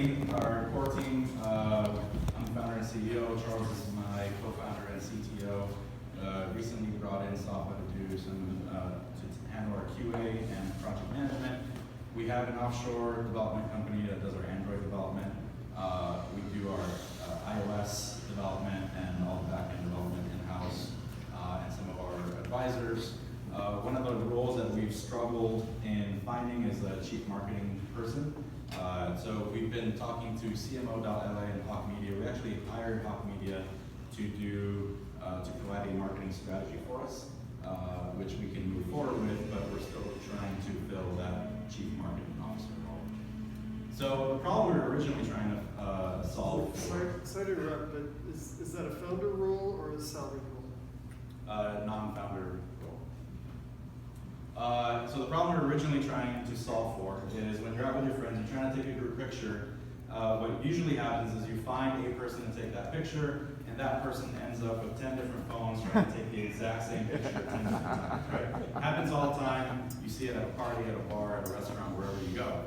team, our core team. I'm the founder and CEO. Charles is my co-founder and CTO. Recently brought in software to do some to handle our QA and project management. We have an offshore development company that does our Android development. We do our iOS development and all the backend development in-house, and some of our advisors. One of the roles that we've struggled in finding is a chief marketing person. So we've been talking to CMO.LA and Hawk Media. We actually hired Hawk Media to provide a marketing strategy for us, which we can move forward with, but we're still trying to fill that chief marketing officer role. So the problem we were originally trying to solve. Sorry to interrupt, but is that a founder role or a salary role? Non-founder role. So the problem we're originally trying to solve for is when you're out with your friends, you're trying to take a group picture. What usually happens is you find a person to take that picture, and that person ends up with 10 different phones trying to take the exact same picture 10 different times, right? Happens all the time. You see it at a party, at a bar, at a restaurant, wherever you go.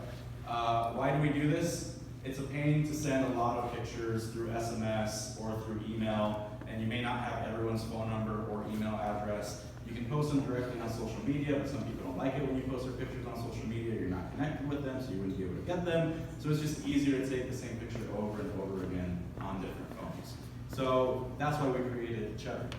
Why do we do this? It's a pain to send a lot of pictures through SMS or through email, and you may not have everyone's phone number or email address. You can post them directly on social media, but some people don't like it when you post their pictures on social media. You're not connected with them, so you wouldn't be able to get them. So it's just easier to take the same picture over and over again on different phones. So that's why we created Cheddar.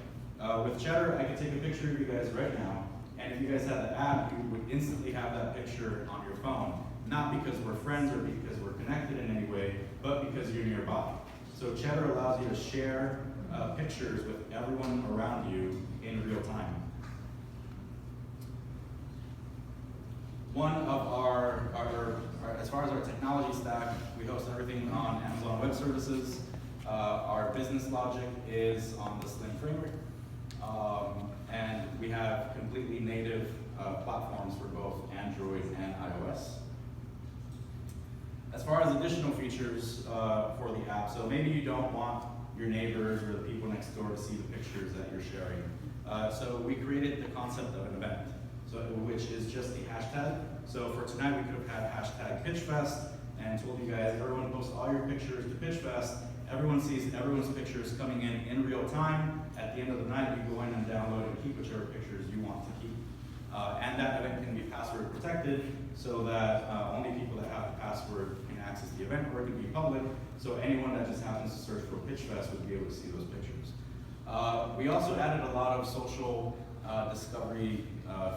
With Cheddar, I can take a picture of you guys right now, and if you guys had the app, you would instantly have that picture on your phone. Not because we're friends or because we're connected in any way, but because you're nearby. So Cheddar allows you to share pictures with everyone around you in real time. One of our, as far as our technology stack, we host everything on Amazon Web Services. Our business logic is on the Sling framework. And we have completely native platforms for both Android and iOS. As far as additional features for the app, so maybe you don't want your neighbors or the people next door to see the pictures that you're sharing. So we created the concept of an event, which is just a hashtag. So for tonight, we could have had hashtag PitchFest and told you guys, everyone post all your pictures to PitchFest. Everyone sees everyone's pictures coming in real time. At the end of the night, you go in and download and keep whichever pictures you want to keep. And that event can be password protected so that only people that have the password can access the event, or it can be public, so anyone that just happens to search for PitchFest would be able to see those pictures. We also added a lot of social discovery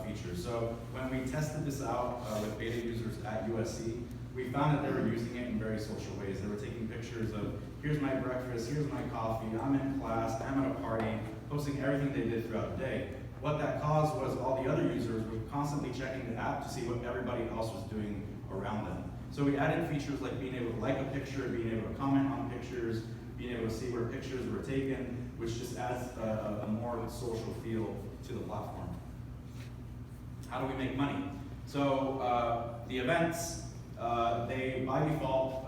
features. So when we tested this out with beta users at USC, we found that they were using it in very social ways. They were taking pictures of, here's my breakfast, here's my coffee, I'm in class, I'm at a party, posting everything they did throughout the day. What that caused was all the other users were constantly checking the app to see what everybody else was doing around them. So we added features like being able to like a picture, being able to comment on pictures, being able to see where pictures were taken, which just adds a more social feel to the platform. How do we make money? So the events, they by default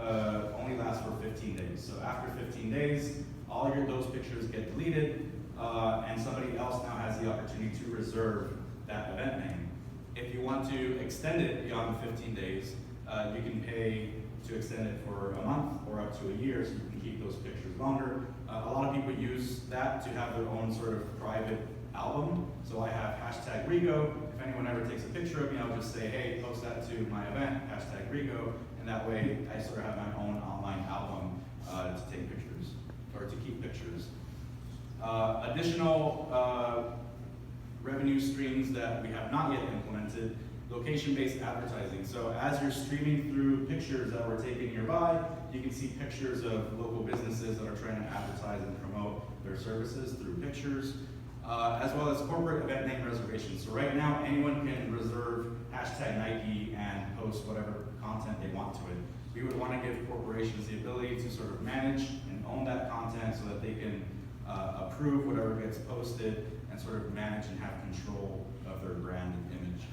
only last for 15 days. So after 15 days, all those pictures get deleted, and somebody else now has the opportunity to reserve that event name. If you want to extend it beyond the 15 days, you can pay to extend it for a month or up to a year, so you can keep those pictures longer. A lot of people use that to have their own sort of private album. So I have hashtag Rigo. If anyone ever takes a picture of me, I'll just say, hey, post that to my event, hashtag Rigo, and that way I sort of have my own online album to take pictures, or to keep pictures. Additional revenue streams that we have not yet implemented, location-based advertising. So as you're streaming through pictures that we're taking nearby, you can see pictures of local businesses that are trying to advertise and promote their services through pictures, as well as corporate event name reservations. So right now, anyone can reserve hashtag Nike and post whatever content they want to it. We would want to give corporations the ability to sort of manage and own that content so that they can approve whatever gets posted and sort of manage and have control of their brand and image.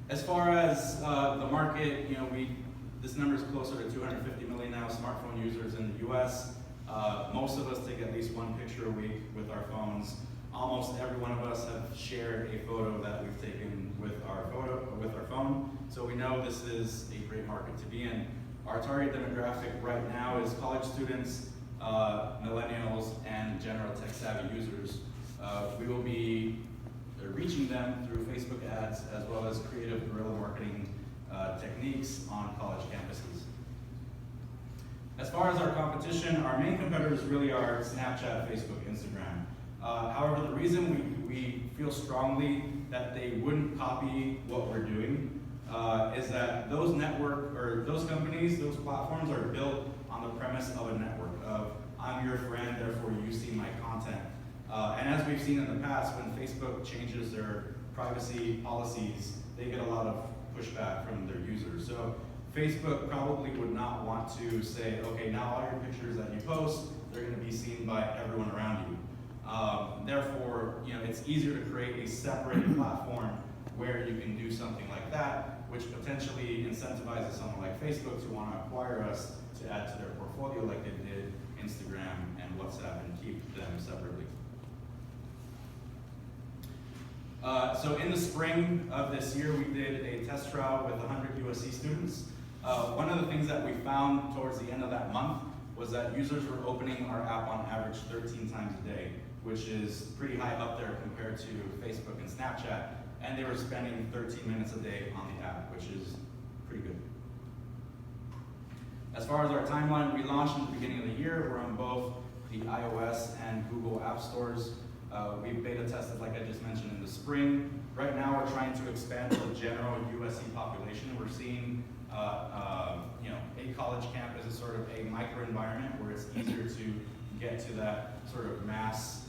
As far as the market, this number is closer to 250 million now smartphone users in the US. Most of us take at least one picture a week with our phones. almost every one of us have shared a photo that we've taken with our phone. So we know this is a great market to be in. Our target demographic right now is college students, millennials, and general tech-savvy users. We will be reaching them through Facebook ads as well as creative guerrilla marketing techniques on college campuses. As far as our competition, our main competitors really are Snapchat, Facebook, Instagram. However, the reason we feel strongly that they wouldn't copy what we're doing is that those those companies, those platforms are built on the premise of a network of I'm your friend, therefore you see my content. And as we've seen in the past, when Facebook changes their privacy policies, they get a lot of pushback from their users. So Facebook probably would not want to say, okay, now all your pictures that you post, they're going to be seen by everyone around you. Therefore, it's easier to create a separate platform where you can do something like that, which potentially incentivizes someone like Facebook to want to acquire us to add to their portfolio like they did Instagram and WhatsApp and keep them separately. So in the spring of this year, we did a test trial with 100 USC students. One of the things that we found towards the end of that month was that users were opening our app on average 13 times a day, which is pretty high up there compared to Facebook and Snapchat, and they were spending 13 minutes a day on the app, which is pretty good. As far as our timeline, we launched in the beginning of the year. We're on both the iOS and Google App Stores. We beta tested, like I just mentioned, in the spring. Right now, we're trying to expand to the general USC population. We're seeing, a college campus is sort of a microenvironment where it's easier to get to that sort of mass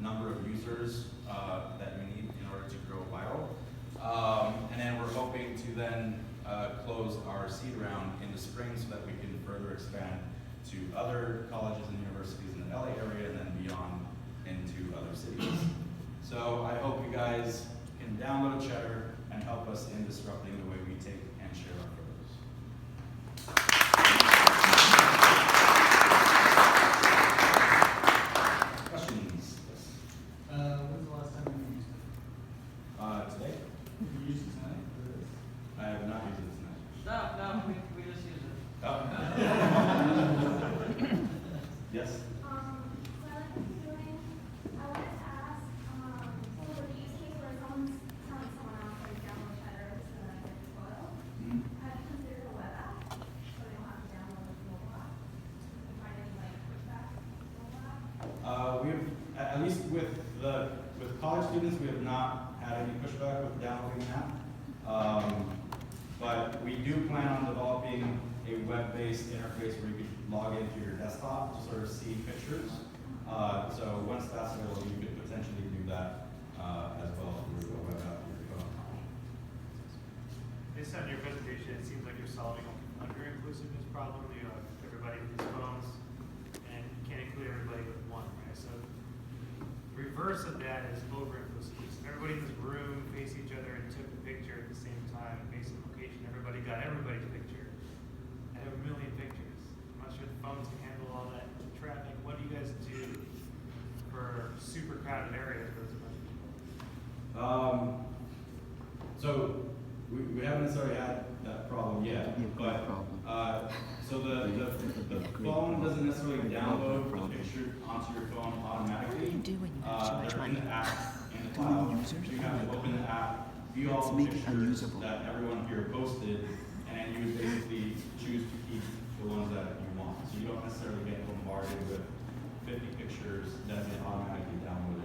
number of users that you need in order to grow viral. And then we're hoping to then close our seed round in the spring so that we can further expand to other colleges and universities in the LA area and then beyond into other cities. So I hope you guys can download Cheddar and help us in disrupting the way we take and share our photos. Questions? Yes. When's the last time you used it? Today? Did you use it tonight for this? I have not used it tonight. No, we just used it. Oh. Yes? So I like what you're doing. I wanted to ask, so the use case where someone's telling someone else like download Cheddar to get the photo, have you considered a web app so they don't have to download the mobile app? Do you find any like pushback from the mobile app? We've, at least with college students, we have not had any pushback with downloading the app. But we do plan on developing a web-based interface where you could log into your desktop to sort of see pictures. So once that's available, you could potentially do that as well through a web app on your phone. Based on your presentation, it seems like you're solving an under-inclusiveness problem. You have everybody with these phones, and you can't include everybody with one, right? So the reverse of that is over-inclusiveness. If everybody in this room faced each other and took a picture at the same time, based on location, everybody got everybody's picture. I have a million pictures. I'm not sure the phones can handle all that traffic. What do you guys do for super crowded areas where there's a bunch of people? So we haven't necessarily had that problem yet, but so the phone doesn't necessarily download the picture onto your phone automatically. What do you do when you have too much They're in money? the app, in the Too many cloud. users? So you have to open the app, view all Let's the make it pictures unusable. that everyone here posted, and then you would basically choose to keep the ones that you want. So you don't necessarily get bombarded with 50 pictures that get automatically downloaded